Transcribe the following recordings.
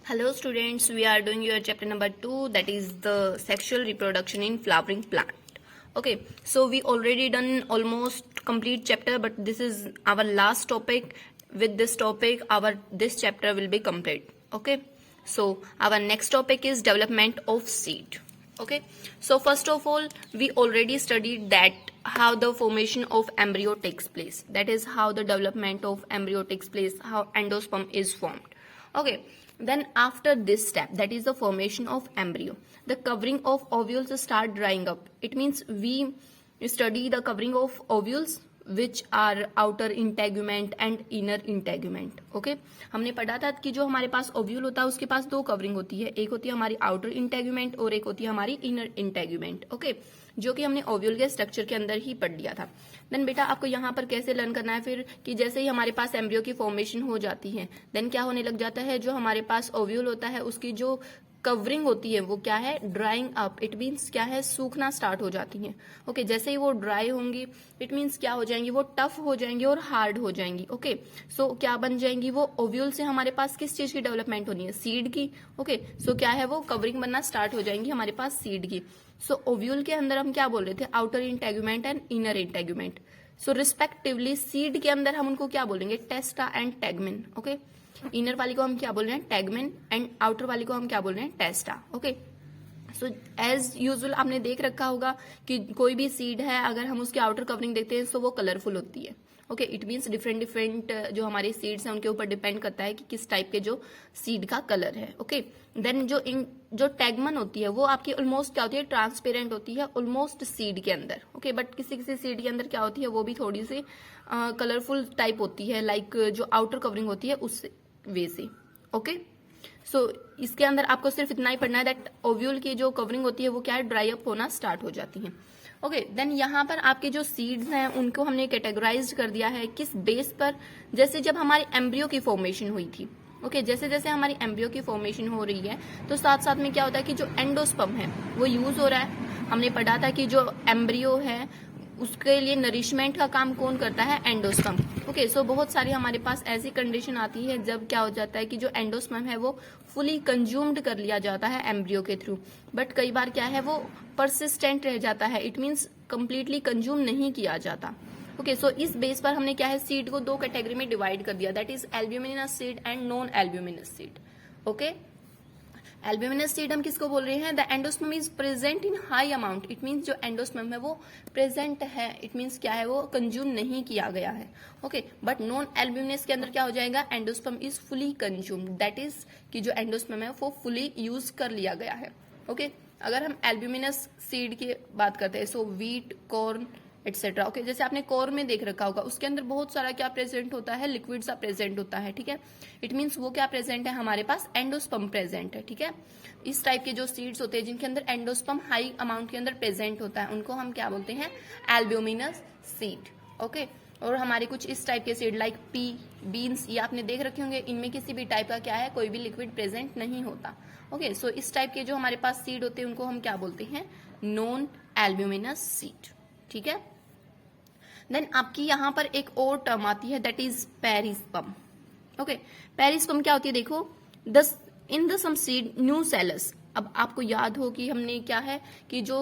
Hello students, we are doing your chapter number 2, that is the sexual reproduction in flowering plant. Okay, so we already done almost complete chapter, but this is our last topic. With this topic this chapter will be complete. Okay, so our next topic is development of seed. Okay, so first of all we already studied that how the formation of embryo takes place, that is how the development of embryo takes place, how endosperm is formed. Okay, then after this step, that is the formation of embryo, the covering of ovules start drying up. It means we study the covering of ovules which are outer integument and inner integument. Okay, हमने पढ़ा था कि जो हमारे पास ovule होता है उसके पास दो कवरिंग होती है, एक होती है हमारी आउटर इंटेग्यूमेंट और एक होती है हमारी इनर इंटेग्यूमेंट. ओके, जो कि हमने ओव्यूल के स्ट्रक्चर के अंदर ही पढ़ लिया था. देन बेटा आपको यहाँ पर कैसे लर्न करना है फिर कि जैसे ही हमारे पास एम्ब्रियो की फॉर्मेशन हो जाती है देन क्या होने लग जाता है, जो हमारे पास ओव्यूल होता है उसकी जो कवरिंग होती है वो क्या है, ड्राइंग अप. इट मीन्स क्या है, सूखना स्टार्ट हो जाती है. ओके, जैसे ही वो ड्राई होंगी इट मीन्स क्या हो जाएंगी, वो टफ हो जाएंगी और हार्ड हो जाएंगी. ओके, सो क्या बन जाएंगी, वो ओव्यूल से हमारे पास किस चीज की डेवलपमेंट होनी है, सीड की. ओके, सो क्या है, वो कवरिंग बनना स्टार्ट हो जाएंगी हमारे पास सीड की. सो ओव्यूल के अंदर हम क्या बोल रहे थे, outer integument and inner integument. So respectively seed के अंदर हम उनको क्या बोलेंगे, टेस्टा एंड टेगमेन. ओके, इनर वाली को हम क्या बोल रहे हैं, टेगमेन, एंड आउटर वाली को हम क्या बोल रहे हैं, टेस्टा. ओके, सो एज यूजुअल आपने देख रखा होगा कि कोई भी सीड है अगर हम उसकी आउटर कवरिंग देखते हैं तो वो कलरफुल होती है. Okay, it means different different जो हमारे सीड्स हैं उनके ऊपर डिपेंड करता है कि किस टाइप के जो सीड का कलर है. ओके, देन जो टैगमन होती है वो आपकी ऑलमोस्ट क्या होती है, ट्रांसपेरेंट होती है ऑलमोस्ट सीड के अंदर. ओके, बट किसी किसी सीड के अंदर क्या होती है, वो भी थोड़ी सी कलरफुल टाइप होती है, लाइक जो आउटर कवरिंग होती है उस वे से. ओके, सो इसके अंदर आपको सिर्फ इतना ही पढ़ना है दैट ओव्यूल की जो कवरिंग होती है वो क्या है, ड्राई अप होना स्टार्ट हो जाती है. ओके, देन यहाँ पर आपके जो सीड्स हैं उनको हमने कैटेगराइज कर दिया है किस बेस पर, जैसे जब हमारी एम्ब्रियो की फॉर्मेशन हुई थी. ओके, जैसे जैसे हमारी एम्ब्रियो की फॉर्मेशन हो रही है तो साथ साथ में क्या होता है कि जो एंडोस्पर्म है वो यूज हो रहा है. हमने पढ़ा था कि जो एम्ब्रियो है उसके लिए नरिशमेंट का काम कौन करता है, एंडोस्पर्म. ओके, सो बहुत सारी हमारे पास ऐसी कंडीशन आती है जब क्या हो जाता है कि जो एंडोस्पर्म है वो फुली कंज्यूम्ड कर लिया जाता है एम्ब्रियो के थ्रू, बट कई बार क्या है वो परसिस्टेंट रह जाता है. इट मीन्स कंप्लीटली कंज्यूम नहीं किया जाता. ओके, सो इस बेस पर हमने क्या है, सीड को दो कैटेगरी में डिवाइड कर दिया, that is albuminous seed and non albuminous seed. Okay, albuminous seed हम किसको बोल रहे हैं, the endosperm is present in high amount. It means जो एंडोस्पर्म है वो प्रेजेंट है, इट मीन्स क्या है, वो कंज्यूम नहीं किया गया है. ओके, बट नॉन एल्ब्यूमिनस के अंदर क्या हो जाएगा, endosperm is fully consumed, that is कि जो एंडोस्पर्म है वो फुली यूज कर लिया गया है. ओके, अगर हम एल्ब्यूमिनस सीड की बात करते हैं सो व्हीट, कॉर्न एटसेट्रा. ओके, जैसे आपने कॉर्न में देख रखा होगा उसके अंदर बहुत सारा क्या प्रेजेंट होता है, लिक्विड सा प्रेजेंट होता है. ठीक है, इट मीन्स वो क्या प्रेजेंट है, हमारे पास एंडोस्पर्म प्रेजेंट है. ठीक है, इस टाइप के जो सीड्स होते हैं जिनके अंदर एंडोस्पर्म हाई अमाउंट के अंदर प्रेजेंट होता है उनको हम क्या बोलते हैं, एल्ब्यूमिनस सीड. ओके, और हमारे कुछ इस टाइप के सीड लाइक पी, बीन्स, ये आपने देख रखे होंगे, इनमें किसी भी टाइप का क्या है, कोई भी लिक्विड प्रेजेंट नहीं होता. ओके, सो इस टाइप के जो हमारे पास सीड होते हैं उनको हम क्या बोलते हैं, नॉन एल्ब्यूमिनस सीड. ठीक है, देन आपकी यहाँ पर एक और टर्म आती है that is perisperm. Okay, perisperm क्या होती है, देखो in the some seed new cells. अब आपको याद हो कि हमने क्या है कि जो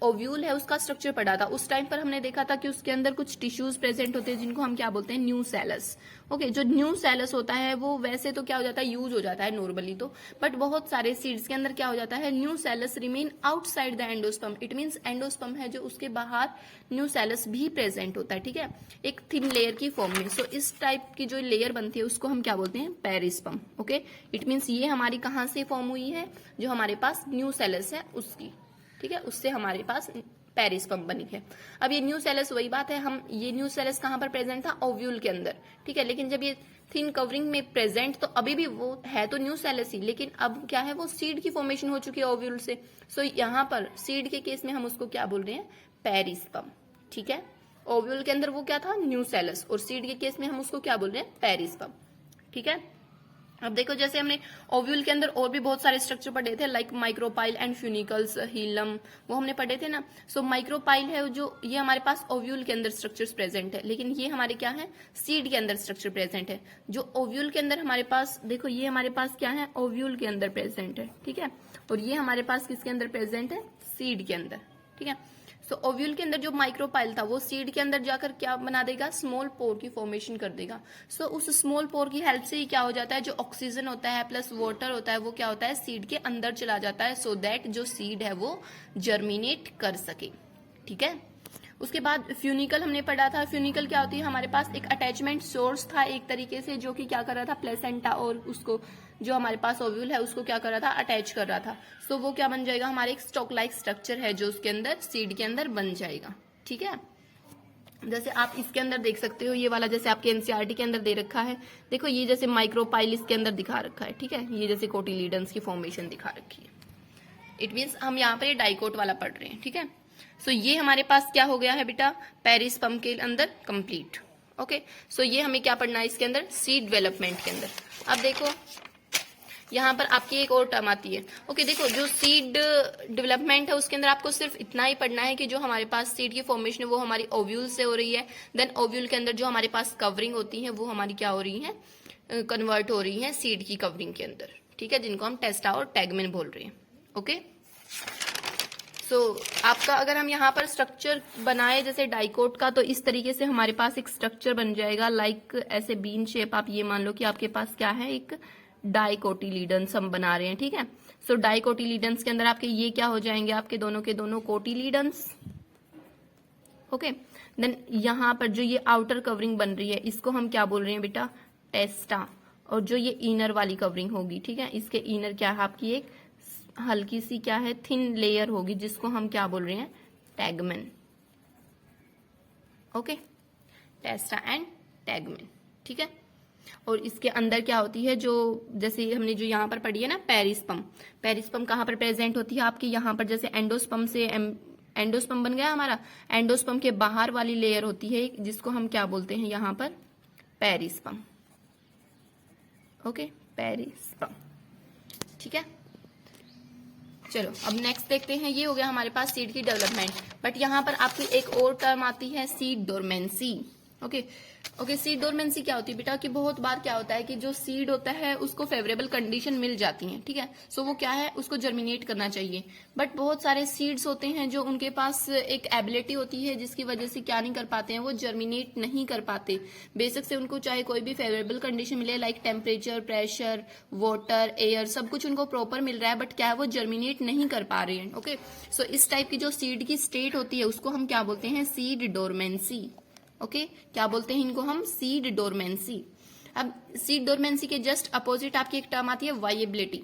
ओव्यूल है उसका स्ट्रक्चर पढ़ा था, उस टाइम पर हमने देखा था कि उसके अंदर कुछ टिश्यूज प्रेजेंट होते हैं जिनको हम क्या बोलते हैं, न्यू सेलस. ओके, जो न्यू सेलस होता है वो वैसे तो क्या हो जाता है, यूज हो जाता है नॉर्मली तो, बट बहुत सारे सीड्स के अंदर क्या हो जाता है, new cells remain outside the endosperm. It means endosperm है जो उसके बाहर न्यू सेलस भी प्रेजेंट होता है. ठीक है, एक थिन लेयर की फॉर्म में. सो इस टाइप की जो लेयर बनती है उसको हम क्या बोलते हैं, पेरिस्पर्म. ओके, इट मीन्स ये हमारी कहाँ से फॉर्म हुई है, जो हमारे पास न्यू सेलस है उसकी. ठीक है, उससे हमारे पास पेरिस्पर्म बनी है. अब ये न्यू सेलस वही बात है, हम ये न्यू सेलस कहां पर प्रेजेंट था, ओव्यूल के अंदर. ठीक है, लेकिन जब ये थिन कवरिंग में प्रेजेंट तो अभी भी वो है तो न्यू सेलस ही, लेकिन अब क्या है, वो सीड की फॉर्मेशन हो चुकी है ओव्यूल से. सो यहाँ पर सीड के केस में हम उसको क्या बोल रहे हैं, पेरिस्पर्म. ठीक है, ओव्यूल के अंदर वो क्या था, न्यू सेलस, और सीड के केस में हम उसको क्या बोल रहे हैं, पेरिस्पर्म. ठीक है, अब देखो जैसे हमने ओव्यूल के अंदर और भी बहुत सारे स्ट्रक्चर पढ़े थे, लाइक माइक्रोपाइल एंड फ्यूनिकल्स, हीलम, वो हमने पढ़े थे ना। सो माइक्रोपाइल है जो, ये हमारे पास ओव्यूल के अंदर स्ट्रक्चर्स प्रेजेंट है, लेकिन ये हमारे क्या है, सीड के अंदर स्ट्रक्चर प्रेजेंट है। जो ओव्यूल के अंदर हमारे पास, देखो ये हमारे पास क्या है, ओव्यूल के अंदर प्रेजेंट है, ठीक है, और ये हमारे पास किसके अंदर प्रेजेंट है, सीड के अंदर, ठीक है। सो ओव्यूल के अंदर जो माइक्रोपाइल था वो सीड के अंदर जाकर क्या बना देगा, स्मॉल पोर की फॉर्मेशन कर देगा। सो उस स्मॉल पोर की हेल्प से ही क्या हो जाता है, जो ऑक्सीजन होता है प्लस वाटर होता है वो क्या होता है, सीड के अंदर चला जाता है, सो दैट जो सीड है वो जर्मिनेट कर सके, ठीक है। उसके बाद फ्यूनिकल हमने पढ़ा था। फ्यूनिकल क्या होती है, हमारे पास एक अटैचमेंट सोर्स था एक तरीके से, जो कि क्या कर रहा था, प्लेसेंटा और उसको जो हमारे पास ओव्यूल है उसको क्या कर रहा था, अटैच कर रहा था। सो वो क्या बन जाएगा, हमारे एक स्टॉक लाइक स्ट्रक्चर है जो उसके अंदर सीड के अंदर बन जाएगा, ठीक है। जैसे आप इसके अंदर देख सकते हो, ये वाला जैसे आपके एनसीईआरटी के अंदर दे रखा है, देखो ये जैसे माइक्रोपाइल इसके अंदर दिखा रखा है, ठीक है, ये जैसे कोटिलीडन्स की फॉर्मेशन दिखा रखी है। इट मीन्स हम यहाँ पर डाइकोट वाला पढ़ रहे हैं, ठीक है। सो ये हमारे पास क्या हो गया है बेटा, पेरिस पंप के अंदर कंप्लीट, ओके। सो ये हमें क्या पढ़ना है इसके अंदर, सीड डेवलपमेंट के अंदर। अब देखो यहाँ पर आपकी एक और टर्म आती है, ओके। देखो जो सीड डेवलपमेंट है उसके अंदर आपको सिर्फ इतना ही पढ़ना है कि जो हमारे पास सीड की फॉर्मेशन है वो हमारी ओव्यूल से हो रही है, देन ओव्यूल के अंदर जो हमारे पास कवरिंग होती है वो हमारी क्या हो रही है, कन्वर्ट हो रही है सीड की कवरिंग के अंदर, ठीक है, जिनको हम टेस्टा और टैगमेन बोल रहे हैं, ओके। सो आपका अगर हम यहाँ पर स्ट्रक्चर बनाए जैसे डाइकोट का, तो इस तरीके से हमारे पास एक स्ट्रक्चर बन जाएगा, लाइक ऐसे बीन शेप। आप ये मान लो कि आपके पास क्या है, एक डाइकोटिलीडन्स हम बना रहे हैं, ठीक है। सो डाइकोटिलीडन्स के अंदर आपके ये क्या हो जाएंगे, आपके दोनों के दोनों कोटिलीडन्स, ओके। देन यहाँ पर जो ये आउटर कवरिंग बन रही है इसको हम क्या बोल रहे हैं बेटा, टेस्टा, और जो ये इनर वाली कवरिंग होगी, ठीक है, इसके इनर क्या है, आपकी एक हल्की सी क्या है, थिन लेयर होगी, जिसको हम क्या बोल रहे हैं, टैगमेन, ओके, टेस्टा एंड टैगमेन, ठीक है। और इसके अंदर क्या होती है, जो जैसे हमने जो यहाँ पर पढ़ी है ना, पेरिस पंप, पेरिस पंप कहाँ पर प्रेजेंट होती है आपकी, यहाँ पर जैसे एंडोस्पम से एंडोस्पम बन गया हमारा, एंडोस्पम के बाहर वाली लेयर होती है जिसको हम क्या बोलते हैं यहाँ पर, Paris pump, okay, Paris pump, ठीक है। चलो अब नेक्स्ट देखते हैं, ये हो गया हमारे पास सीड की डेवलपमेंट, बट यहाँ पर आपकी एक और टर्म आती है, seed dormancy, okay. Seed dormancy क्या होती है बेटा, कि बहुत बार क्या होता है कि जो सीड होता है उसको फेवरेबल कंडीशन मिल जाती है, ठीक है। सो वो क्या है, उसको जर्मिनेट करना चाहिए, बट बहुत सारे सीड्स होते हैं जो उनके पास एक एबिलिटी होती है जिसकी वजह से क्या नहीं कर पाते हैं, वो जर्मिनेट नहीं कर पाते, बेशक से उनको चाहे कोई भी फेवरेबल कंडीशन मिले, like temperature, pressure, water, air, सब कुछ उनको प्रॉपर मिल रहा है, बट क्या है, वो जर्मिनेट नहीं कर पा रहे हैं, ओके। सो इस टाइप की जो सीड की स्टेट होती है उसको हम क्या बोलते हैं, सीड डोरमेंसी, ओके। क्या बोलते हैं इनको हम, सीड डोरमेंसी। अब सीड डोरमेंसी के जस्ट अपोजिट आपकी एक टर्म आती है, वाइएबिलिटी,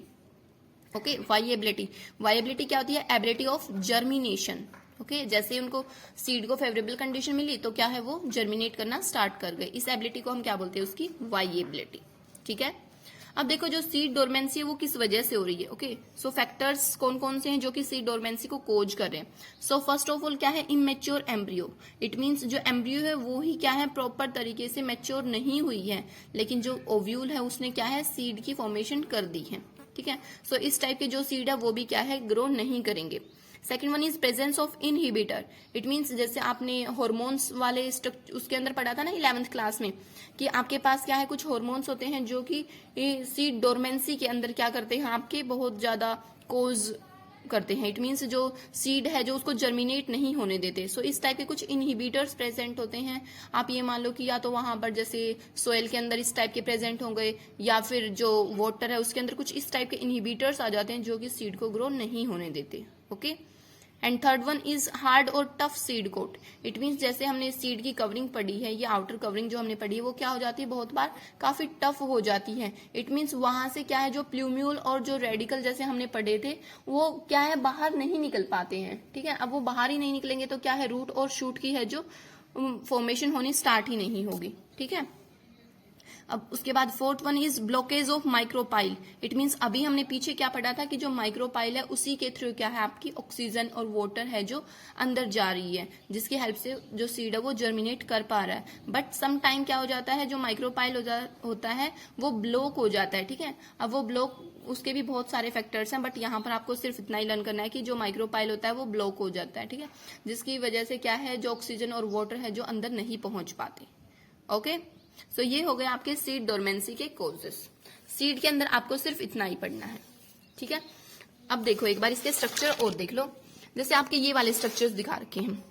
ओके। वाइएबिलिटी क्या होती है, एबिलिटी ऑफ जर्मिनेशन, ओके। जैसे उनको सीड को फेवरेबल कंडीशन मिली तो क्या है, वो जर्मिनेट करना स्टार्ट कर गए, इस एबिलिटी को हम क्या बोलते हैं, उसकी वाइएबिलिटी, ठीक है। अब देखो जो सीड डोरमेंसी है वो किस वजह से हो रही है, ओके। सो फैक्टर्स कौन कौन से हैं जो कि सीड डोरमेंसी को कोज कर रहे हैं। सो फर्स्ट ऑफ ऑल क्या है, इमेच्योर एम्ब्रियो, इट मींस जो एम्ब्रियो है वो ही क्या है, प्रॉपर तरीके से मैच्योर नहीं हुई है, लेकिन जो ओव्यूल है उसने क्या है, सीड की फॉर्मेशन कर दी है, ठीक है। सो इस टाइप के जो सीड है वो भी क्या है, ग्रो नहीं करेंगे। Second one is presence of inhibitor, it means जैसे आपने हॉर्मोन्स वाले उसके अंदर पढ़ा था ना 11th क्लास में, कि आपके पास क्या है, कुछ हॉर्मोन्स होते हैं जो कि सीड डोरमेंसी के अंदर क्या करते हैं, आपके बहुत ज्यादा कोज करते हैं, इट मीन्स जो सीड है जो उसको जर्मिनेट नहीं होने देते। सो इस टाइप के कुछ इनहिबिटर्स प्रेजेंट होते हैं। आप ये मान लो कि या तो वहां पर जैसे सोयल के अंदर इस टाइप के प्रेजेंट होंगे, या फिर जो वाटर है उसके अंदर कुछ इस टाइप के इनहिबिटर्स आ जाते हैं जो कि सीड को ग्रो नहीं होने देते, okay. And third one is hard और tough seed coat, it means जैसे हमने सीड की कवरिंग पढ़ी है, ये आउटर कवरिंग जो हमने पढ़ी है वो क्या हो जाती है, बहुत बार काफी टफ हो जाती है। इट मीन्स वहां से क्या है, जो प्लूम्यूल और जो रेडिकल जैसे हमने पढ़े थे वो क्या है, बाहर नहीं निकल पाते हैं, ठीक है। अब वो बाहर ही नहीं निकलेंगे तो क्या है, रूट और शूट की है जो फॉर्मेशन होनी स्टार्ट ही नहीं होगी, ठीक है। अब उसके बाद fourth one is blockage of micropyle. It means अभी हमने पीछे क्या पढ़ा था कि जो माइक्रोपाइल है उसी के थ्रू क्या है आपकी ऑक्सीजन और वाटर है जो अंदर जा रही है, जिसकी हेल्प से जो सीड है वो जर्मिनेट कर पा रहा है। बट सम टाइम क्या हो जाता है, जो माइक्रोपाइल होता है वो ब्लॉक हो जाता है। ठीक है, अब वो ब्लॉक, उसके भी बहुत सारे फैक्टर्स हैं, बट यहाँ पर आपको सिर्फ इतना ही लर्न करना है कि जो माइक्रोपाइल होता है वो ब्लॉक हो जाता है। ठीक है, जिसकी वजह से क्या है, जो ऑक्सीजन और वाटर है जो अंदर नहीं पहुंच पाते। ओके, सो ये हो गए आपके सीड डोरमेंसी के कॉजेस। सीड के अंदर आपको सिर्फ इतना ही पढ़ना है। ठीक है, अब देखो एक बार इसके स्ट्रक्चर और देख लो। जैसे आपके ये वाले स्ट्रक्चर्स दिखा रखे हैं,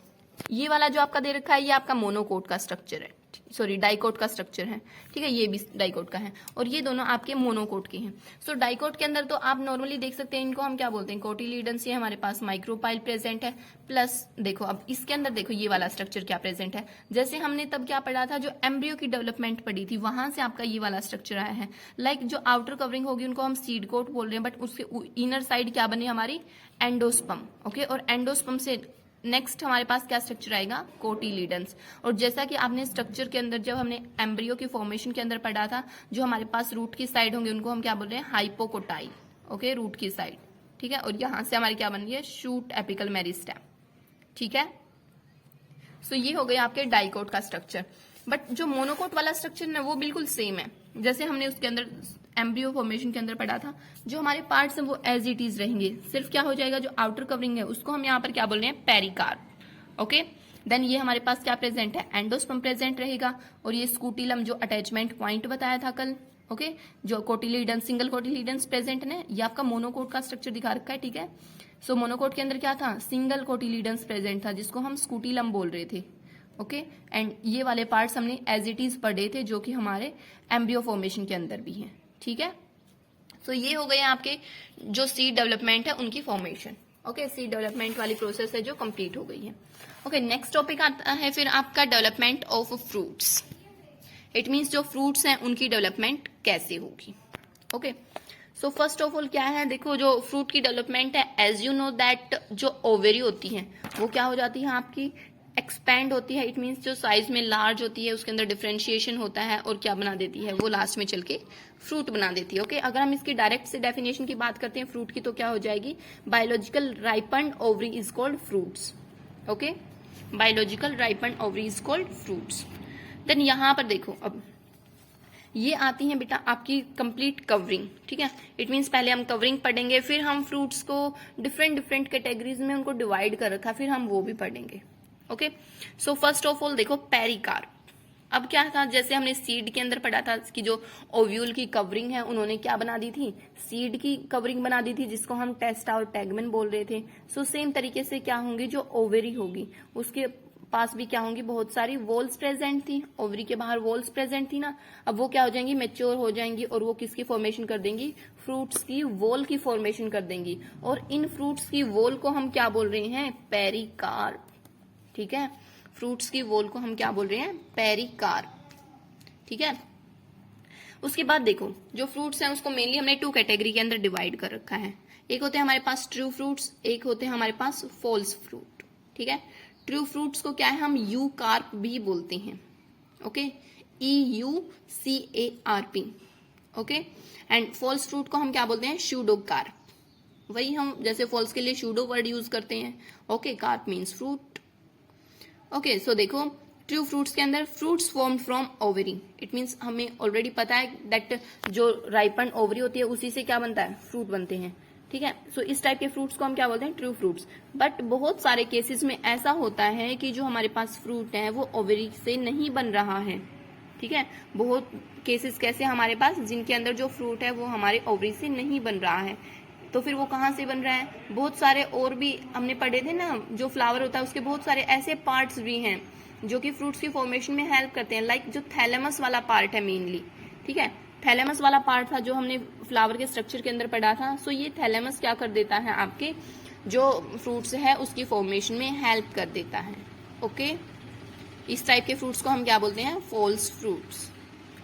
ये वाला जो आपका दे रखा है ये आपका मोनोकोट का स्ट्रक्चर है, सॉरी डाइकोट का स्ट्रक्चर है। ठीक है, ये भी डाइकोट का है और ये दोनों आपके मोनोकोट के हैं। सो डाइकोट के अंदर तो आप नॉर्मली देख सकते हैं, इनको हम क्या बोलते हैं, कोटिलीडन्स। ये हमारे पास माइक्रोपाइल प्रेजेंट है, प्लस देखो अब इसके अंदर देखो ये वाला स्ट्रक्चर क्या प्रेजेंट है। जैसे हमने तब क्या पढ़ा था, जो एम्ब्रियो की डेवलपमेंट पढ़ी थी, वहां से आपका ये वाला स्ट्रक्चर आया है। लाइक जो आउटर कवरिंग होगी उनको हम सीड कोट बोल रहे हैं, बट उसके इनर साइड क्या बनी हमारी, एंडोस्पर्म। ओके, और एंडोस्पर्म से नेक्स्ट हमारे पास क्या स्ट्रक्चर आएगा, कोटिलीडन्स। और जैसा कि आपने स्ट्रक्चर के अंदर जब हमने एम्ब्रियो की फॉर्मेशन के अंदर पढ़ा था, जो हमारे पास रूट की साइड होंगे उनको हम क्या बोल रहे हैं, हाइपोकोटाइल। ओके, रूट की साइड। ठीक है, और यहां से हमारी क्या बन रही है, शूट एपिकल मेरिस्टेम। ठीक है, सो ये हो गया आपके डाइकोट का स्ट्रक्चर। बट जो मोनोकोट वाला स्ट्रक्चर है वो बिल्कुल सेम है, जैसे हमने उसके अंदर एम्ब्रियो फॉर्मेशन के अंदर पढ़ा था। जो हमारे पार्ट्स हैं वो एज इट इज रहेंगे, सिर्फ क्या हो जाएगा, जो आउटर कवरिंग है उसको हम यहाँ पर क्या बोल रहे हैं, पेरिकार्प। ओके, देन ये हमारे पास क्या प्रेजेंट है, एंडोस्पर्म प्रेजेंट रहेगा, और ये स्कूटिलम जो अटैचमेंट पॉइंट बताया था कल। ओके, जो कोटिलीडन, सिंगल कोटिलीडन्स प्रेजेंट है, ये आपका मोनोकोट का स्ट्रक्चर दिखा रखा है। ठीक है, सो मोनोकोट के अंदर क्या था, सिंगल कोटिलीडन्स प्रेजेंट था, जिसको हम स्कूटिलम बोल रहे थे। ओके, एंड ये वाले पार्ट्स हमने एज इट इज पढ़े थे, जो कि हमारे एम्ब्रियो फॉर्मेशन के अंदर भी हैं। ठीक है, सो ये हो गए आपके जो सीड डेवलपमेंट है उनकी फॉर्मेशन। ओके, सीड डेवलपमेंट वाली प्रोसेस है जो कंप्लीट हो गई है। ओके, नेक्स्ट टॉपिक आता है फिर आपका development of fruits. It means जो फ्रूट्स हैं उनकी डेवलपमेंट कैसे होगी। Okay, so first of all क्या है, देखो जो फ्रूट की डेवलपमेंट है, एज यू नो दैट जो ओवेरी होती है वो क्या हो जाती है आपकी, एक्सपैंड होती है। इट मीन्स जो साइज में लार्ज होती है उसके अंदर डिफरेंशिएशन होता है और क्या बना देती है, वो लास्ट में चल के फ्रूट बना देती है। ओके, अगर हम इसकी डायरेक्ट से डेफिनेशन की बात करते हैं फ्रूट की, तो क्या हो जाएगी, biological ripened ovary is called fruits. Okay, biological ripened ovary is called fruits. Then यहां पर देखो, अब ये आती है बेटा आपकी कंप्लीट कवरिंग। ठीक है, इट मीन्स पहले हम कवरिंग पढ़ेंगे, फिर हम फ्रूट्स को डिफरेंट डिफरेंट कैटेगरीज में उनको डिवाइड कर रखा, फिर हम वो भी पढ़ेंगे। Okay, so first of all देखो पेरिकार्प। अब क्या था, जैसे हमने सीड के अंदर पढ़ा था कि जो ओव्यूल की कवरिंग है उन्होंने क्या बना दी थी, सीड की कवरिंग बना दी थी, जिसको हम टेस्टा और टैगमेन बोल रहे थे। सो सेम तरीके से क्या होंगी, जो ओवेरी होगी उसके पास भी क्या होंगी, बहुत सारी वॉल्स प्रेजेंट थी। ओवरी के बाहर वॉल्स प्रेजेंट थी ना, अब वो क्या हो जाएंगी, मैच्योर हो जाएंगी और वो किसकी फॉर्मेशन कर देंगी, फ्रूट्स की वॉल की फॉर्मेशन कर देंगी। और इन फ्रूट्स की वॉल को हम क्या बोल रहे हैं, पेरिकार्प। ठीक है, फ्रूट्स की वॉल को हम क्या बोल रहे हैं, पेरिकार्प। ठीक है, उसके बाद देखो जो फ्रूट्स हैं उसको मेनली हमने टू कैटेगरी के अंदर डिवाइड कर रखा है। एक होते हैं हमारे पास ट्रू फ्रूट्स, एक होते हैं हमारे पास फॉल्स फ्रूट। ठीक है, ट्रू फ्रूट्स को क्या है, हम यू कार्प भी बोलते हैं। Okay, EUCARP। Okay, and false fruit को हम क्या बोलते हैं, शूडोकार्प। वही हम जैसे फॉल्स के लिए शूडो वर्ड यूज करते हैं। Okay, carp means fruit. Okay, so देखो ट्रू फ्रूट्स के अंदर fruits formed from ovary. It means हमें ऑलरेडी पता है दैट जो राइपन ओवरी होती है उसी से क्या बनता है, फ्रूट बनते हैं। ठीक है, सो इस टाइप के फ्रूट्स को हम क्या बोलते हैं, ट्रू फ्रूट्स। बट बहुत सारे केसेस में ऐसा होता है कि जो हमारे पास फ्रूट है वो ओवरी से नहीं बन रहा है। ठीक है, बहुत केसेस कैसे हमारे पास, जिनके अंदर जो फ्रूट है वो हमारे ओवरी से नहीं बन रहा है, तो फिर वो कहाँ से बन रहा है, बहुत सारे और भी हमने पढ़े थे ना, जो फ्लावर होता है उसके बहुत सारे ऐसे पार्ट्स भी हैं जो कि फ्रूट्स की फॉर्मेशन में हेल्प करते हैं। लाइक जो थैलेमस वाला पार्ट है मेनली। ठीक है, थैलेमस वाला पार्ट था जो हमने फ्लावर के स्ट्रक्चर के अंदर पढ़ा था। सो ये थैलेमस क्या कर देता है, आपके जो फ्रूट्स है उसकी फॉर्मेशन में हेल्प कर देता है। ओके, इस टाइप के फ्रूट्स को हम क्या बोलते हैं, फॉल्स फ्रूट्स।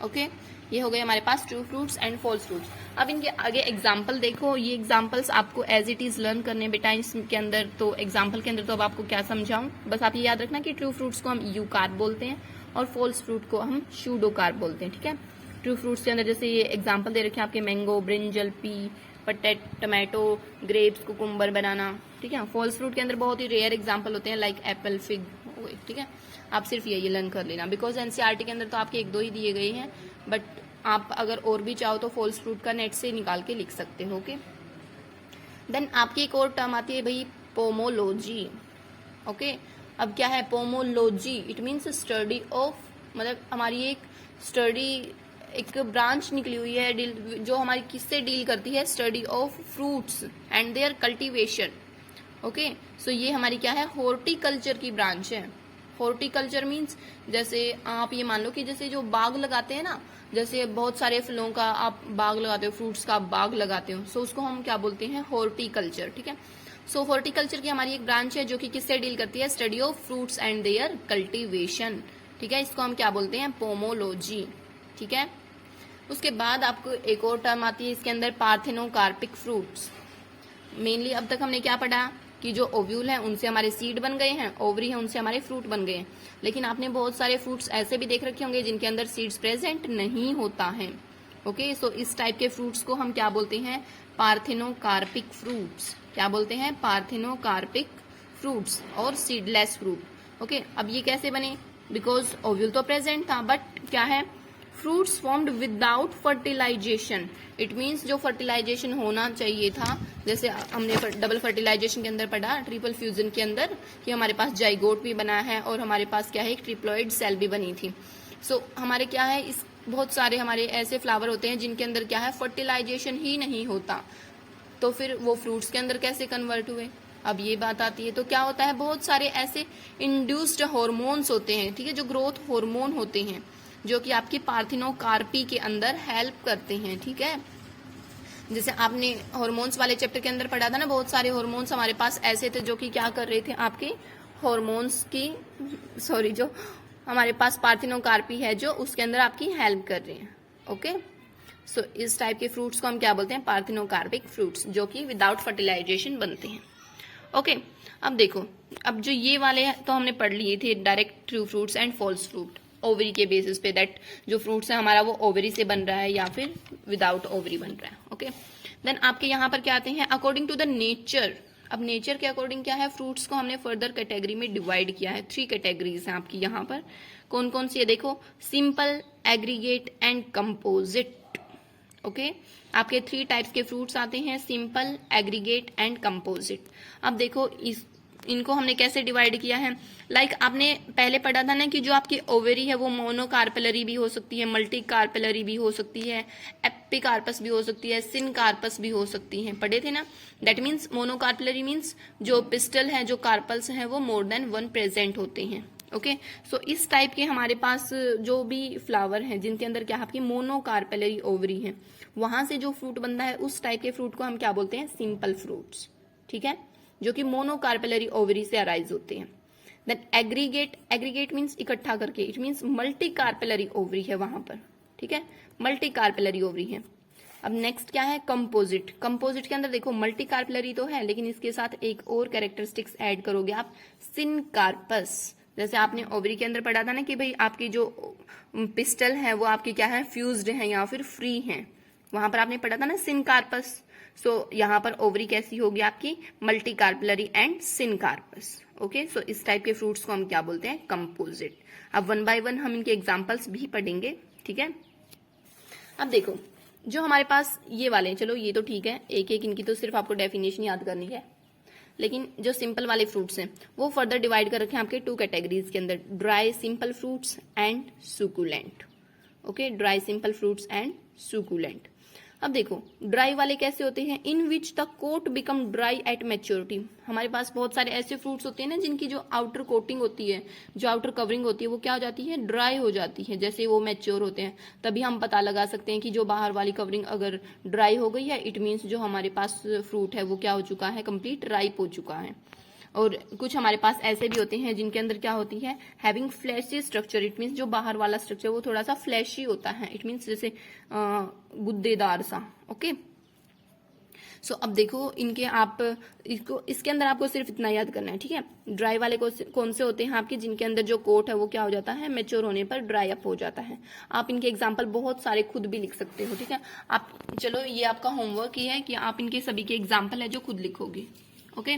ओके, ये हो गए हमारे पास true fruits and false fruits. अब इनके आगे एग्जाम्पल देखो, ये एग्जाम्पल्स आपको एज इट इज लर्न करने बेटा इसके अंदर। तो एग्जाम्पल के अंदर तो अब आपको क्या समझाऊं, बस आप ये याद रखना कि ट्रू फ्रूट्स को हम यूकार्प बोलते हैं और फॉल्स फ्रूट को हम शूडोकार्प बोलते हैं। ठीक है, ट्रू फ्रूट्स के अंदर जैसे ये एग्जांपल दे रखे हैं आपके mango, brinjal, pea, tomato, grapes, cucumber, banana, ठीक है। फॉल्स फ्रूट के अंदर बहुत ही रेयर एग्जांपल होते हैं लाइक एप्पल, फिग, ठीक है। आप सिर्फ ये लर्न कर लेना बिकॉज एनसीईआरटी के अंदर तो आपके 1-2 ही दिए गए हैं, बट आप अगर और भी चाहो तो फॉल्स फ्रूट का नेट से निकाल के लिख सकते हो। ओके, देन आपकी एक और टर्म आती है भाई पोमोलॉजी। ओके, अब क्या है pomology? It means study of, मतलब हमारी एक स्टडी, एक ब्रांच निकली हुई है जो हमारी किससे डील करती है? Study of fruits and their cultivation. Okay, so ये हमारी क्या है? हॉर्टिकल्चर की ब्रांच है। हॉर्टिकल्चर मीन्स जैसे आप ये मान लो कि जैसे जो बाग लगाते हैं ना, जैसे बहुत सारे फलों का आप बाग लगाते हो, फ्रूट्स का आप बाग लगाते हो, सो उसको हम क्या बोलते हैं? हॉर्टिकल्चर, ठीक है। सो हॉर्टिकल्चर की हमारी एक ब्रांच है जो कि किससे डील करती है? Study of fruits and their cultivation, ठीक है। इसको हम क्या बोलते हैं? पोमोलॉजी, ठीक है। उसके बाद आपको एक और टर्म आती है इसके अंदर, पार्थेनोकार्पिक फ्रूट्स। मेनली अब तक हमने क्या पढ़ा कि जो ओव्यूल है उनसे हमारे सीड बन गए हैं, ओवरी है उनसे हमारे फ्रूट बन गए हैं, लेकिन आपने बहुत सारे फ्रूट्स ऐसे भी देख रखे होंगे जिनके अंदर सीड्स प्रेजेंट नहीं होता है। ओके, सो इस टाइप के फ्रूट्स को हम क्या बोलते हैं? Parthenocarpic fruits. क्या बोलते हैं? पार्थेनोकार्पिक फ्रूट्स और सीडलेस फ्रूट। ओके, अब ये कैसे बने? बिकॉज ओव्यूल तो प्रेजेंट था, बट क्या है? Fruits formed without fertilization. It means जो फर्टिलाइजेशन होना चाहिए था, जैसे हमने डबल फर्टिलाइजेशन के अंदर पढ़ा, ट्रिपल फ्यूजन के अंदर, कि हमारे पास जाइगोट भी बना है और हमारे पास क्या है? एक ट्रिप्लॉइड सेल भी बनी थी। सो हमारे क्या है? इस बहुत सारे हमारे ऐसे फ्लावर होते हैं जिनके अंदर क्या है? फर्टिलाइजेशन ही नहीं होता, तो फिर वो फ्रूट्स के अंदर कैसे कन्वर्ट हुए? अब ये बात आती है, तो क्या होता है? बहुत सारे ऐसे इंड्यूस्ड हार्मोन्स होते हैं, ठीक है, जो ग्रोथ हार्मोन होते हैं, जो कि आपकी पार्थिनोकार्पी के अंदर हेल्प करते हैं, ठीक है। जैसे आपने हार्मोन्स वाले चैप्टर के अंदर पढ़ा था ना, बहुत सारे हार्मोन्स हमारे पास ऐसे थे जो कि क्या कर रहे थे? आपके हार्मोन्स की, सॉरी, जो हमारे पास पार्थिनोकार्पी है जो उसके अंदर आपकी हेल्प कर रहे हैं। ओके, सो इस टाइप के फ्रूट्स को हम क्या बोलते हैं? पार्थिनोकार्पिक फ्रूट्स, जो कि विदाउट फर्टिलाइजेशन बनते हैं। ओके, अब देखो, अब जो ये वाले तो हमने पढ़ लिए थे, direct true fruits and false fruit, ovary के बेसिस पे, दैट जो फ्रूट्स है हमारा वो ओवरी से बन रहा है या फिर विदाउट ओवरी बन रहा है। ओके, देन आपके यहाँ पर क्या आते हैं? According to the nature. अब नेचर के अकॉर्डिंग क्या है? फ्रूट्स को हमने फर्दर कैटेगरी में डिवाइड किया है। 3 कैटेगरीज हैं आपकी यहाँ पर। कौन कौन सी है? देखो, simple, aggregate and composite. Okay, आपके 3 टाइप्स के फ्रूट्स आते हैं, सिंपल, एग्रीगेट एंड कंपोजिट। अब देखो इनको हमने कैसे डिवाइड किया है? लाइक आपने पहले पढ़ा था ना कि जो आपकी ओवेरी है वो मोनोकार्पेलरी भी हो सकती है, मल्टी कार्पेलरी भी हो सकती है, एपिकार्पस भी हो सकती है, सिनकार्पस भी हो सकती है, पढ़े थे ना। दैट मीन्स मोनोकार्पेलरी मीन्स जो पिस्टल है, जो कार्पल्स हैं वो मोर देन 1 प्रेजेंट होते हैं। ओके, सो इस टाइप के हमारे पास जो भी फ्लावर हैं जिनके अंदर क्या आपकी मोनोकार्पेलरी ओवरी है, वहां से जो फ्रूट बनता है उस टाइप के फ्रूट को हम क्या बोलते हैं? सिंपल फ्रूट्स, ठीक है, जो कि मोनोकार्पेलरी ओवरी से अराइज होते हैं। देन एग्रीगेट, एग्रीगेट मीन्स इकट्ठा करके, it means multi carpellary ovary है वहां पर, ठीक है, मल्टी कार्पेलरी ओवरी है। अब नेक्स्ट क्या है? कंपोजिट। कंपोजिट के अंदर देखो मल्टी कार्पेलरी तो है, लेकिन इसके साथ एक और कैरेक्टरिस्टिक्स ऐड करोगे आप, सिनकार्पस। जैसे आपने ओवरी के अंदर पढ़ा था ना कि भाई आपकी जो पिस्टल है वो आपकी क्या है? फ्यूज्ड है या फिर फ्री है, वहां पर आपने पढ़ा था ना सिनकार्पस। सो यहाँ पर ओवरी कैसी होगी आपकी? Multi carpellary and syncarpous. Okay, so इस टाइप के फ्रूट्स को हम क्या बोलते हैं? कंपोजिट। अब 1 बाय 1 हम इनके एग्जाम्पल्स भी पढ़ेंगे, ठीक है। अब देखो, जो हमारे पास ये वाले हैं, चलो ये तो ठीक है, एक एक इनकी तो सिर्फ आपको डेफिनेशन याद करनी है, लेकिन जो सिंपल वाले फ्रूट्स हैं वो फर्दर डिवाइड कर रखे हैं आपके 2 कैटेगरीज के अंदर, dry simple fruits and succulent. Okay, dry simple fruits and succulent. अब देखो, ड्राई वाले कैसे होते हैं? In which the coat become dry at maturity. हमारे पास बहुत सारे ऐसे फ्रूट्स होते हैं ना जिनकी जो आउटर कोटिंग होती है, जो आउटर कवरिंग होती है, वो क्या हो जाती है? ड्राई हो जाती है। जैसे वो मैच्योर होते हैं तभी हम पता लगा सकते हैं कि जो बाहर वाली कवरिंग अगर ड्राई हो गई है, इट मीन्स जो हमारे पास फ्रूट है वो क्या हो चुका है? कंप्लीट राइप हो चुका है। और कुछ हमारे पास ऐसे भी होते हैं जिनके अंदर क्या होती है? Having fleshy structure. It means जो बाहर वाला स्ट्रक्चर वो थोड़ा सा फ्लैशी होता है, इट मीन्स जैसे गुद्देदार सा। ओके, सो अब देखो इनके आप इसको इसके अंदर आपको सिर्फ इतना याद करना है, ठीक है। ड्राई वाले कौन से होते हैं आपके, जिनके अंदर जो कोट है वो क्या हो जाता है, मेच्योर होने पर ड्राई अप हो जाता है। आप इनके एग्जाम्पल बहुत सारे खुद भी लिख सकते हो, ठीक है। आप चलो ये आपका होमवर्क ही है कि आप इनके सभी के एग्जाम्पल है जो खुद लिखोगे। ओके,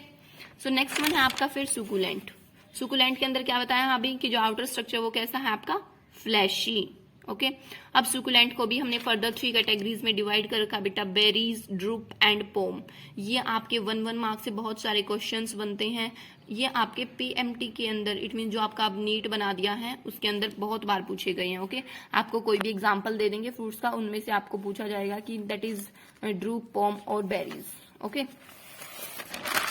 सो नेक्स्ट वन है आपका फिर सुकुलेंट। सुकुलेंट के अंदर क्या बताया अभी कि जो आउटर स्ट्रक्चर वो कैसा है आपका, फ्लैशी। ओके, अब सुकुलेंट को भी हमने फर्दर 3 कैटेगरीज में डिवाइड कर रखा बेटा, बेरीज, ड्रूप एंड पोम। ये आपके 1 मार्क्स से बहुत सारे क्वेश्चंस बनते हैं। ये आपके पीएमटी के अंदर, इट मीन जो आपका अब नीट बना दिया है उसके अंदर बहुत बार पूछे गए हैं। ओके, आपको कोई भी एग्जाम्पल दे देंगे फ्रूट्स का, उनमें से आपको पूछा जाएगा कि दैट इज ड्रूप, पोम और बेरीज। ओके,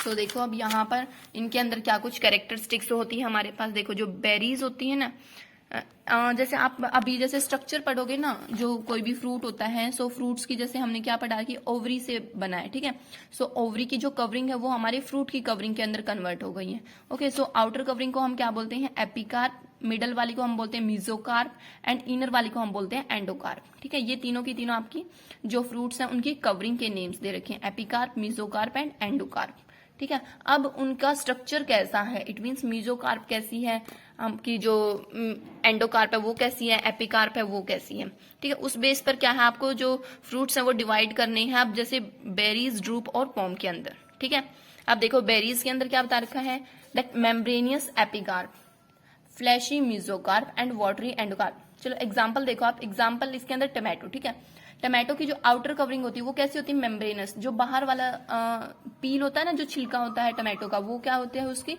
तो देखो अब यहाँ पर इनके अंदर क्या कुछ कैरेक्टरिस्टिक्स होती है हमारे पास। देखो जो बेरीज होती है ना, जैसे आप अभी जैसे स्ट्रक्चर पढ़ोगे ना, जो कोई भी फ्रूट होता है, सो फ्रूट्स की जैसे हमने क्या पढ़ा कि ओवरी से बना है, ठीक है। सो ओवरी की जो कवरिंग है वो हमारे फ्रूट की कवरिंग के अंदर कन्वर्ट हो गई है। ओके, सो आउटर कवरिंग को हम क्या बोलते हैं, एपिकार्प, मिडल वाली को हम बोलते हैं मीजोकार्प एंड इनर वाली को हम बोलते हैं एंडोकार्प, ठीक है। ये तीनों की तीनों आपकी जो फ्रूट्स हैं उनकी कवरिंग के नेम्स दे रखे हैं, एपिकार्प, मीजोकार्प एंड एंडोकार्प, ठीक है। अब उनका स्ट्रक्चर कैसा है, इट मीन्स मीजोकार्प कैसी है आपकी, जो एंडोकार्प है वो कैसी है, एपिकार्प है वो कैसी है, ठीक है। उस बेस पर क्या है आपको जो फ्रूट्स हैं वो डिवाइड करने हैं अब, जैसे बेरीज, ड्रूप और पोम के अंदर, ठीक है। अब देखो बेरीज के अंदर क्या बता रखा है, that membranous epicarp, fleshy mesocarp and watery endocarp. चलो एग्जाम्पल देखो आप, एग्जाम्पल इसके अंदर टमाटो, ठीक है। टमाटो की जो आउटर कवरिंग होती है वो कैसी होती है, मेम्ब्रेनस। जो बाहर वाला पील होता है ना, जो छिलका होता है टमाटो का, वो क्या होते हैं उसकी,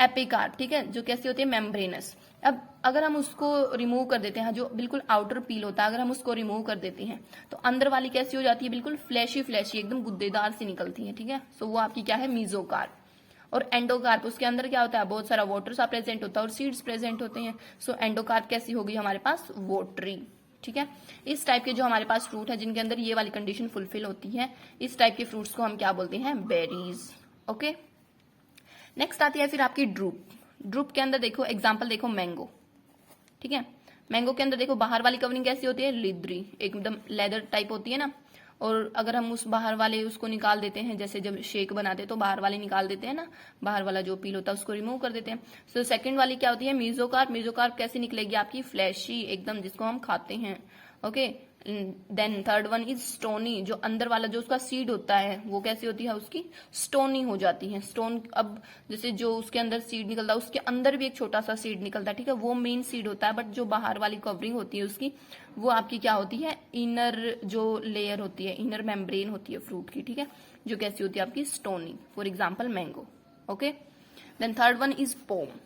एपिकार्प, ठीक है, जो कैसी होती है, मेम्ब्रेनस। अब अगर हम उसको रिमूव कर देते हैं, जो बिल्कुल आउटर पील होता है, अगर हम उसको रिमूव कर देते हैं तो अंदर वाली कैसी हो जाती है, बिल्कुल फ्लैशी फ्लैशी, एकदम गुद्देदार सी निकलती है, ठीक है। सो वो आपकी क्या है, मीजोकार्प। और एंडोकार्प, उसके अंदर क्या होता है, बहुत सारा वाटर सा प्रेजेंट होता है और सीड्स प्रेजेंट होते हैं। सो एंडोकार्प कैसी होगी हमारे पास, वोटरी, ठीक है। इस टाइप के जो हमारे पास फ्रूट है जिनके अंदर ये वाली कंडीशन फुलफिल होती है, इस टाइप के फ्रूट्स को हम क्या बोलते हैं, बेरीज। ओके, नेक्स्ट आती है फिर आपकी ड्रूप। ड्रूप के अंदर देखो एग्जांपल देखो, मैंगो, ठीक है। मैंगो के अंदर देखो बाहर वाली कवरिंग कैसी होती है, लिद्री, एकदम लेदर टाइप होती है ना। और अगर हम उस बाहर वाले उसको निकाल देते हैं, जैसे जब शेक बनाते हैं तो बाहर वाले निकाल देते हैं ना, बाहर वाला जो पील होता है उसको रिमूव कर देते हैं। सो सेकंड वाली क्या होती है, मीजोकार्प। मीजोकार्प कैसी निकलेगी आपकी, फ्लैशी एकदम, जिसको हम खाते हैं। Okay, then third one is stony, जो अंदर वाला जो उसका सीड होता है वो कैसी होती है, उसकी स्टोनी हो जाती है। स्टोन, अब जैसे जो उसके अंदर सीड निकलता है उसके अंदर भी एक छोटा सा सीड निकलता है, ठीक है, वो मेन सीड होता है। बट जो बाहर वाली कवरिंग होती है उसकी, वो आपकी क्या होती है, इनर जो लेयर होती है, इनर मेम्ब्रेन होती है फ्रूट की, ठीक है, जो कैसी होती है आपकी, stony. For example mango. Okay, then third one is pome.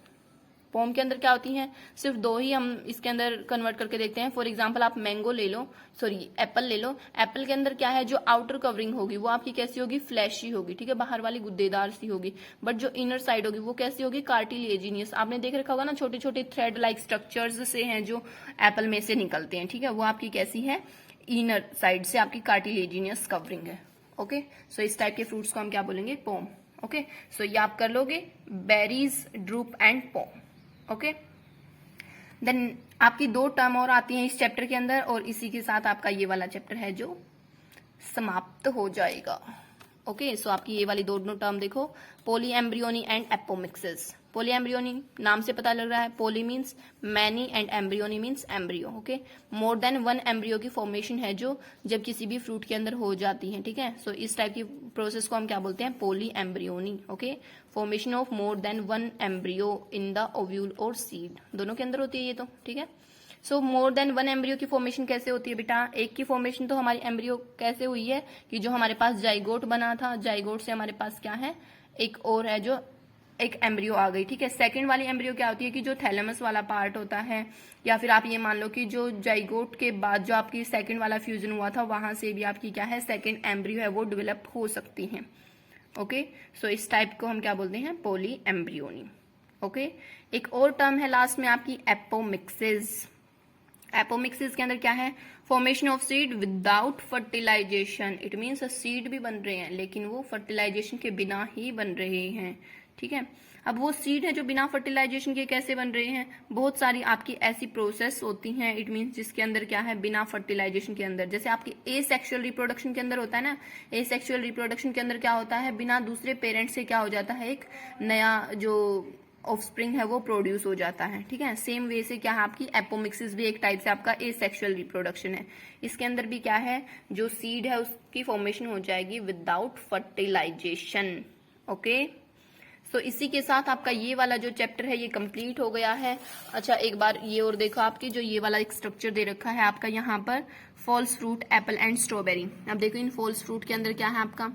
Pome के अंदर क्या होती हैं, सिर्फ 2 ही हम इसके अंदर कन्वर्ट करके देखते हैं। फॉर एग्जांपल आप मैंगो ले लो, सॉरी एप्पल ले लो। एप्पल के अंदर क्या है, जो आउटर कवरिंग होगी वो आपकी कैसी होगी, फ्लैशी होगी, ठीक है, बाहर वाली गुद्देदार सी होगी। बट जो इनर साइड होगी वो कैसी होगी, कार्टिलेजिनियस। आपने देख रखा होगा ना, छोटे छोटे थ्रेड लाइक स्ट्रक्चर्स से हैं जो एप्पल में से निकलते हैं, ठीक है, वो आपकी कैसी है, इनर साइड से आपकी कार्टिलेजिनियस कवरिंग है। ओके, सो इस टाइप के फ्रूट्स को हम क्या बोलेंगे, पोम। ओके, सो ये आप कर लोगे, berries, drupe and pome. Okay, then आपकी 2 टर्म और आती हैं इस चैप्टर के अंदर, और इसी के साथ आपका ये वाला चैप्टर है जो समाप्त हो जाएगा। ओके, सो आपकी ये वाली दोनों टर्म देखो, poly embryony and apomixis. Poly embryony नाम से पता लग रहा है, poly means many and embryony means embryo. Okay, more than 1 embryo की फॉर्मेशन है जो जब किसी भी फ्रूट के अंदर हो जाती है, ठीक है। सो इस टाइप की प्रोसेस को हम क्या बोलते हैं, poly embryony. Okay, formation of more than 1 embryo in the ovule और सीड, दोनों के अंदर होती है ये तो, ठीक है। सो मोर देन 1 एम्ब्रियो की फॉर्मेशन कैसे होती है बेटा, एक की फॉर्मेशन तो हमारी एम्ब्रियो कैसे हुई है कि जो हमारे पास जाइगोट बना था, जाइगोट से हमारे पास क्या है, एक और है जो एक एम्ब्रियो आ गई, ठीक है। सेकंड वाली एम्ब्रियो क्या होती है कि जो थैलेमस वाला पार्ट होता है, या फिर आप ये मान लो कि जो जाइगोट के बाद जो आपकी सेकंड वाला फ्यूजन हुआ था वहां से भी आपकी क्या है, सेकंड एम्ब्रियो है वो डेवलप हो सकती है। ओके, सो इस टाइप को हम क्या बोलते हैं, पोली एम्ब्रियोनी। ओके, एक और टर्म है लास्ट में आपकी एपोमिक्सिस। एपोमिक्सिस के अंदर क्या है, formation of seed without fertilization. It means seed भी बन रहे हैं लेकिन वो फर्टिलाइजेशन के बिना ही बन रहे हैं, ठीक है। अब वो सीड है जो बिना फर्टिलाइजेशन के कैसे बन रहे हैं, बहुत सारी आपकी ऐसी प्रोसेस होती हैं, इट मीन्स जिसके अंदर क्या है, बिना फर्टिलाइजेशन के अंदर, जैसे आपके ए सेक्सुअल रिप्रोडक्शन के अंदर होता है ना, ए सेक्सुअल रिप्रोडक्शन के अंदर क्या होता है, बिना दूसरे पेरेंट से क्या हो जाता है, एक नया जो ऑफस्प्रिंग है वो प्रोड्यूस हो जाता है, ठीक है। सेम वे से क्या है, आपकी एपोमिक्सिस भी एक टाइप से आपका ए सेक्सुअल रिप्रोडक्शन है। इसके अंदर भी क्या है, जो सीड है उसकी फॉर्मेशन हो जाएगी विदाउट फर्टिलाइजेशन। ओके, सो इसी के साथ आपका ये वाला जो चैप्टर है ये कंप्लीट हो गया है। अच्छा, एक बार ये और देखो, आपकी जो ये वाला एक स्ट्रक्चर दे रखा है आपका यहाँ पर, false fruit, apple and strawberry. अब देखो इन फॉल्स फ्रूट के अंदर क्या है आपका,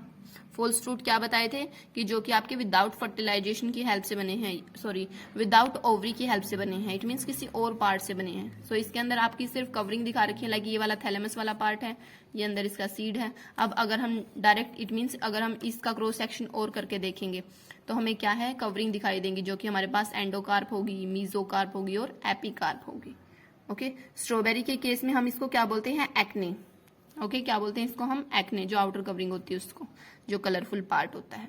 फॉल्स फ्रूट क्या बताए थे कि जो कि आपके विदाउट फर्टिलाइजेशन की हेल्प से बने हैं, सॉरी विदाउट ओवरी की हेल्प से बने हैं, इट मीन्स किसी और पार्ट से बने हैं। सो इसके अंदर आपकी सिर्फ कवरिंग दिखा रखी है, लाइक ये वाला थैलेमस वाला पार्ट है, ये अंदर इसका सीड है। अब अगर हम डायरेक्ट, इट मीन्स अगर हम इसका क्रॉस सेक्शन और करके देखेंगे तो हमें क्या है, कवरिंग दिखाई देंगी, जो कि हमारे पास एंडोकार्प होगी, मीजोकार्प होगी और एपिकार्प होगी। ओके, स्ट्रॉबेरी के केस में हम इसको क्या बोलते हैं, एक्ने। ओके, क्या बोलते हैं इसको हम, एक्ने, जो आउटर कवरिंग होती है उसको, जो कलरफुल पार्ट होता है।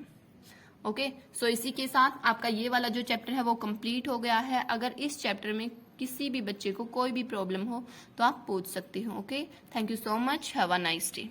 ओके, सो इसी के साथ आपका ये वाला जो चैप्टर है वो कंप्लीट हो गया है। अगर इस चैप्टर में किसी भी बच्चे को कोई भी प्रॉब्लम हो तो आप पूछ सकते हो। Okay, thank you so much, have a nice day.